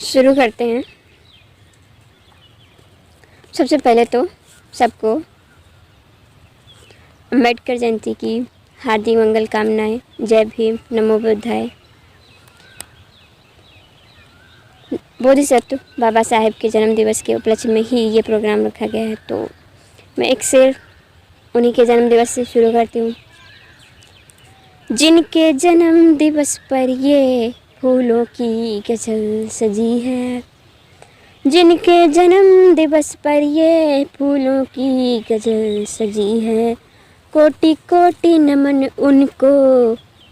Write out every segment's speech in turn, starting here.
शुरू करते हैं। सबसे पहले तो सबको अम्बेडकर जयंती की हार्दिक मंगल कामनाएं। जय भीम, नमो बुद्धाय। बोधिसत्व बाबा साहेब के जन्म दिवस के उपलक्ष्य में ही ये प्रोग्राम रखा गया है, तो मैं एक शेर उन्हीं के जन्म दिवस से शुरू करती हूँ। जिनके जन्म दिवस पर ये फूलों की गजल सजी है, जिनके जन्म दिवस पर ये फूलों की गजल सजी है, कोटि कोटि नमन उनको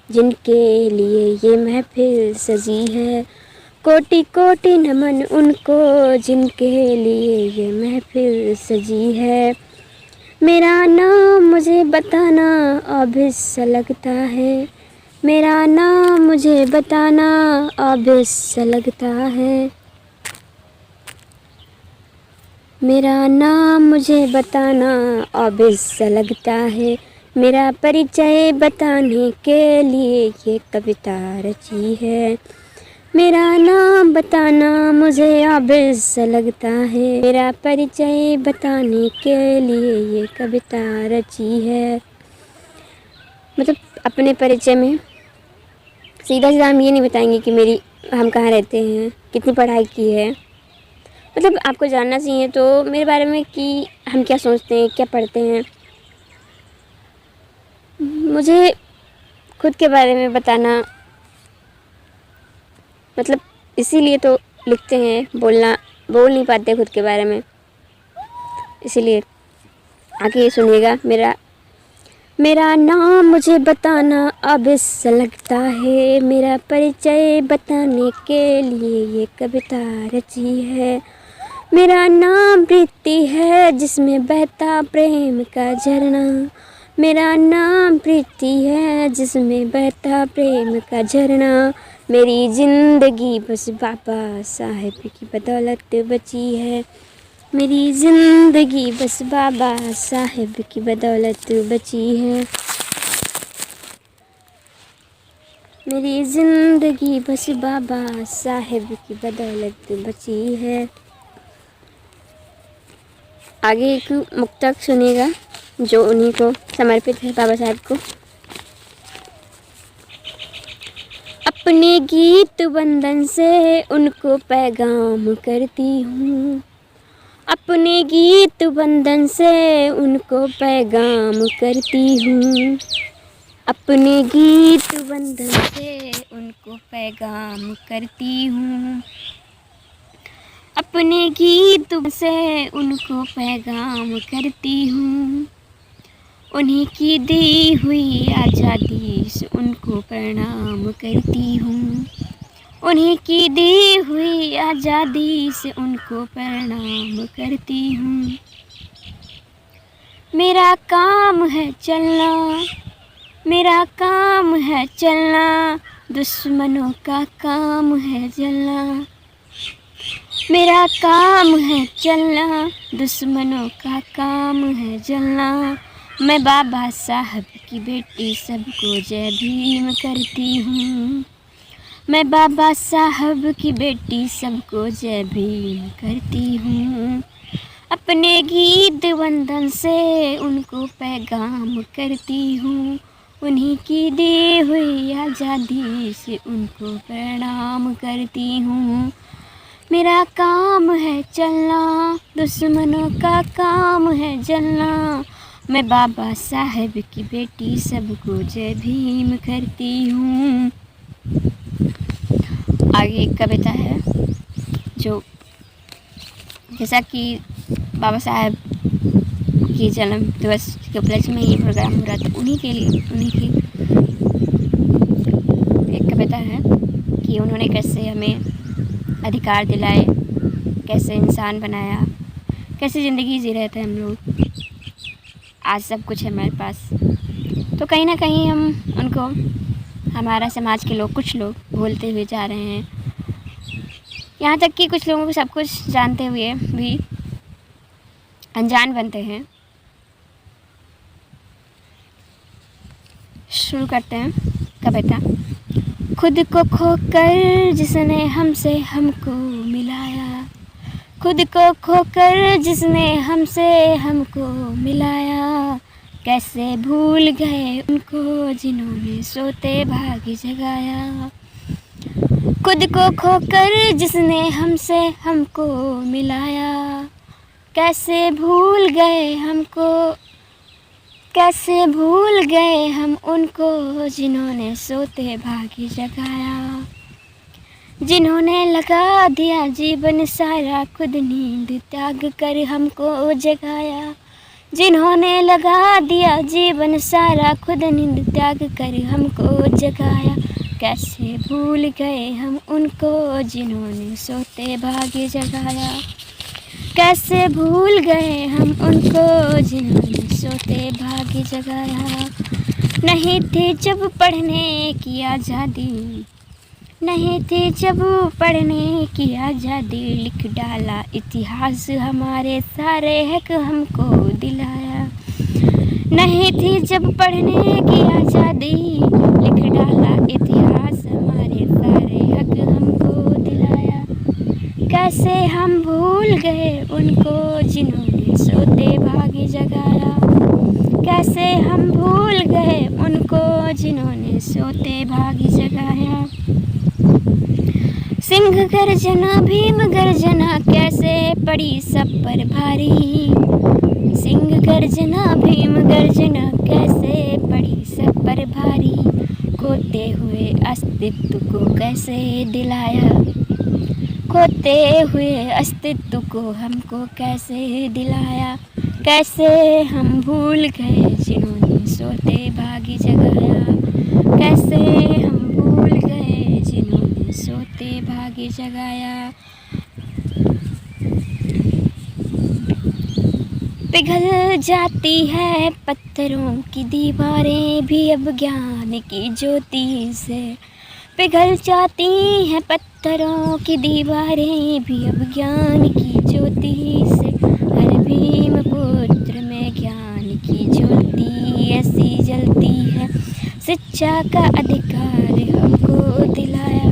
जिनके लिए ये महफिल सजी है, कोटि कोटि नमन उनको जिनके लिए ये महफिल सजी है। मेरा नाम मुझे बताना अभ्यस्त लगता है, मेरा नाम मुझे बताना अभ्यस्त लगता है, मेरा नाम मुझे बताना अभ्यस्त लगता है, मेरा परिचय बताने के लिए ये कविता रची है, मेरा नाम बताना मुझे अभ्यस्त लगता है, मेरा परिचय बताने के लिए ये कविता रची है। मतलब अपने परिचय में सीधा सीधा हम ये नहीं बताएंगे कि हम कहाँ रहते हैं, कितनी पढ़ाई की है। मतलब आपको जानना चाहिए तो मेरे बारे में कि हम क्या सोचते हैं, क्या पढ़ते हैं। मुझे खुद के बारे में बताना मतलब इसीलिए तो लिखते हैं, बोल नहीं पाते खुद के बारे में, इसीलिए आगे ये सुनिएगा। मेरा नाम मुझे बताना अभ्यस्त लगता है, मेरा परिचय बताने के लिए ये कविता रची है, मेरा नाम प्रीति है जिसमें बहता प्रेम का झरना, मेरा नाम प्रीति है जिसमें बहता प्रेम का झरना, मेरी ज़िंदगी बस बाबा साहेब की बदौलत बची है, मेरी ज़िंदगी बस बाबा साहेब की बदौलत बची है, मेरी ज़िंदगी बस बाबा साहेब की बदौलत बची है। आगे एक मुक्तक सुनिएगा जो उन्हीं को समर्पित है, बाबा साहेब को। अपने गीत बंधन से उनको पैगाम करती हूँ, अपने गीत बंधन से उनको पैगाम करती हूँ, अपने गीत बंधन से उनको पैगाम करती हूँ, अपने गीत से उनको पैगाम करती हूँ, उन्हीं की दी हुई आज़ादी से उनको प्रणाम करती हूँ, उन्हीं की दी हुई आज़ादी से उनको प्रणाम करती हूँ। मेरा काम है चलना, मेरा काम है चलना, दुश्मनों का काम है जलना, मेरा काम है चलना, दुश्मनों का काम है जलना, मैं बाबा साहब की बेटी सबको जय भीम करती हूँ, मैं बाबा साहब की बेटी सबको जय भीम करती हूँ, अपने गीत बंधन से उनको पैगाम करती हूँ, उन्हीं की दी हुई आज़ादी से उनको प्रणाम करती हूँ। मेरा काम है चलना, दुश्मनों का काम है जलना, मैं बाबा साहेब की बेटी सबको जय भीम करती हूँ। आगे एक कविता है जो जैसा कि बाबा साहेब की जन्म दिवस के उपलक्ष्य में ये प्रोग्राम हो रहा था, उन्हीं की एक कविता है कि उन्होंने कैसे हमें अधिकार दिलाए, कैसे इंसान बनाया, कैसे ज़िंदगी जी रहे थे हम लोग, आज सब कुछ है हमारे पास। तो कहीं ना कहीं हम उनको, हमारा समाज के लोग, कुछ लोग भूलते हुए जा रहे हैं, यहाँ तक कि कुछ लोगों को सब कुछ जानते हुए भी अनजान बनते हैं। शुरू करते हैं कविता। खुद को खोकर जिसने हमसे हमको खुद को खोकर जिसने हमसे हमको मिलाया, कैसे भूल गए उनको जिन्होंने सोते भागी जगाया। खुद को खोकर जिसने हमसे हमको मिलाया, कैसे भूल गए हमको, कैसे भूल गए हम उनको जिन्होंने सोते भागी जगाया। जिन्होंने लगा दिया जीवन सारा खुद नींद त्याग कर हमको जगाया। जिन्होंने लगा दिया जीवन सारा खुद नींद त्याग कर हमको जगाया, कैसे भूल गए हम उनको जिन्होंने सोते भागे जगाया। कैसे भूल गए हम उनको जिन्होंने सोते भागे जगाया। नहीं थी जब पढ़ने की आज़ादी, नहीं थी जब पढ़ने की आज़ादी, लिख डाला इतिहास हमारे सारे हक हमको दिलाया। नहीं थी जब पढ़ने की आज़ादी, लिख डाला इतिहास हमारे सारे हक हमको दिलाया। कैसे हम भूल गए उनको जिन्होंने सोते भागे जगाया। कैसे हम भूल गए उनको जिन्होंने सोते भागे जगाया। सिंह गर्जना भीम गर्जना कैसे पड़ी सब पर भारी। सिंह गर्जना भीम गर्जना कैसे पड़ी सब पर भारी। खोते हुए अस्तित्व को कैसे दिलाया, खोते हुए अस्तित्व को हमको कैसे दिलाया। कैसे हम भूल गए जिन्होंने सोते भागी जगाया। कैसे हम भूल गए जिन्होंने सोते भागी जगाया। पिघल जाती है पत्थरों की दीवारें भी अब ज्ञान की ज्योति से। पिघल जाती हैं पत्थरों की दीवारें भी अब ज्ञान की ज्योति से। हर भीम पुत्र में ज्ञान की ज्योति ऐसी जलती है, शिक्षा का अधिकार हमको दिलाया।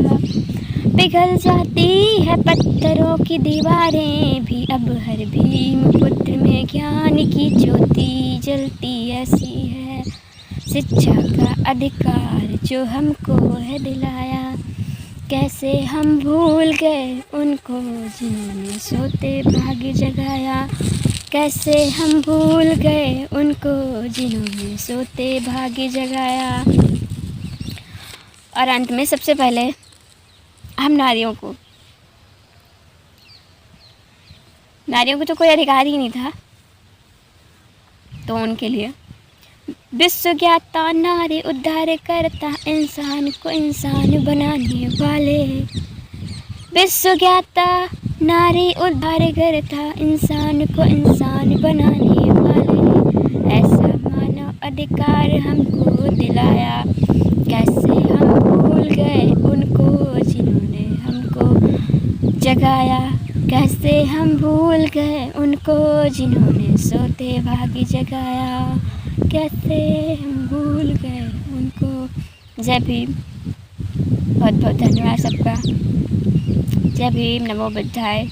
पिघल जाती है पत्थरों की दीवारें भी अब हर भीम पुत्र में ज्ञान की ज्योति जलती ऐसी है, शिक्षा का अधिकार जो हमको है दिलाया। कैसे हम भूल गए उनको जिन्होंने सोते भागे जगाया। कैसे हम भूल गए उनको जिन्होंने सोते भागे जगाया। और अंत में सबसे पहले हम नारियों को तो कोई अधिकार ही नहीं था, तो उनके लिए विश्व ज्ञाता नारी उद्धार करता इंसान को इंसान बनाने वाले। विश्व ज्ञाता नारी उद्धार करता इंसान को इंसान बनाने वाले। ऐसा मानव अधिकार हमको दिलाया। कैसे हम भूल गए उनको जिन्होंने हमको जगाया। कैसे हम भूल गए उनको जिन्होंने सोते भागी जगाया। कैसे हम भूल गए उनको। जय भीम। बहुत बहुत धन्यवाद सबका। जय भीम। नमो बुद्धाय।